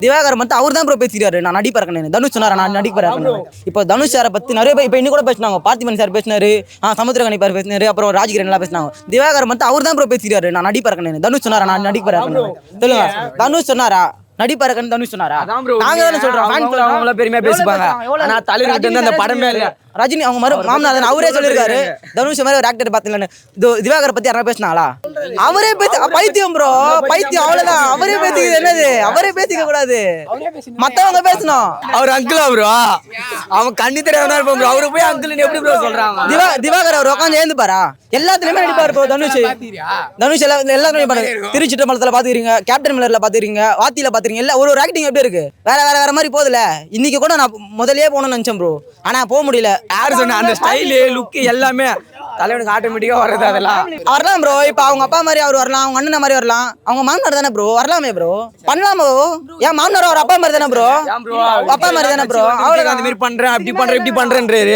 திவாகர் மட்டும் அவர் தான் ப்ரோ பேசிக்கிறாரு. நான் நடிப்பறேன் தனுஷ் சொன்னாரா நான் நடிப்பறேன். இப்போ தனுஷ் சாரை பத்தி நிறைய பேர் இப்போ இன்னும் கூட பேசினாங்க. பார்த்திபன் சார் பேசினாரு, சமுத்திரகனி பேர் பேசினாரு, அப்புறம் ராஜகிரண் எல்லாம் பேசினாங்க. திவாகர் மட்டும் அவர் தான் ப்ரோ பேசிக்கிறாரு. நான் நடிப்பறேன் தனுஷ் சொன்னாரா நான் நடிப்பறேன். சொல்லுங்க, தனுஷ் சொன்னாரா நடிப்பறேன்னு தனுஷ் சொன்னாரா? நாங்க தானே சொல்றோம். பெருமையா பேசிப்பாங்க. ஆனா தலைவர் வந்து அந்த படமே இல்ல. ரஜினி அவங்க மாமனார் அவரே சொல்லியிருக்காரு தனுஷ் மாதிரி ஒரு ஆக்டர் பாத்தீங்கன்னு. திவாகர் பத்தி யாரா பேசினாங்களா? அவரே பேசி பைத்தியம் ப்ரோ, பைத்தியம் அவ்வளவுதான். அவரே பேசிக்கிறது என்னது? அவரே பேசிக்க கூடாது, மத்தவங்க பேசணும். அவர் அங்கிளா ப்ரோ? அவன் கண்ணி தெரியாம தான் இருப்பான் ப்ரோ. அவரு போய் அங்கிள் எப்படி ப்ரோ சொல்றாங்க? திவாகர் அவர் உட்காந்து ஏந்துப்பாரா? எல்லாத்துலயுமே நடிப்பாரு ப்ரோ தனுஷ். தனுஷ் எல்லாரும் நடிப்பாரு. திருச்சிட்டம்பலத்துல பாத்துக்கிறீங்க, கேப்டன் மில்லர்ல பாத்துக்கிறீங்க, வாத்தியில பாத்துக்கிறீங்க. எல்லாம் ஒரு ஆக்டிங் எப்படி இருக்கு? வேற மாதிரி போகுதுல. இன்னைக்கு கூட நான் முதல்லயே போகணும்னு நினைச்சேன் ப்ரோ, ஆனா போக முடியல. யாரு சொன்ன? அந்த ஸ்டைலு லுக் எல்லாமே தலைவனுக்கு ஆட்டோமேட்டிக்கா வருது. அதெல்லாம் வரலாம் ப்ரோ. இப்ப அவங்க அப்பா மாதிரி அவர் வரலாம், அவங்க அண்ணன் மாதிரி வரலாம், அவங்க மாமனார் தானே ப்ரோ, வரலாமே ப்ரோ, பண்ணலாம் ப்ரோ. ஏன் மாமனார் அவர் அப்பா மாதிரி தானே ப்ரோ, அப்பா மாதிரி தானே ப்ரோ. அவ்வளவு அந்த மாதிரி பண்றேன், அப்படி பண்றேன், இப்படி பண்றேன்றாரு.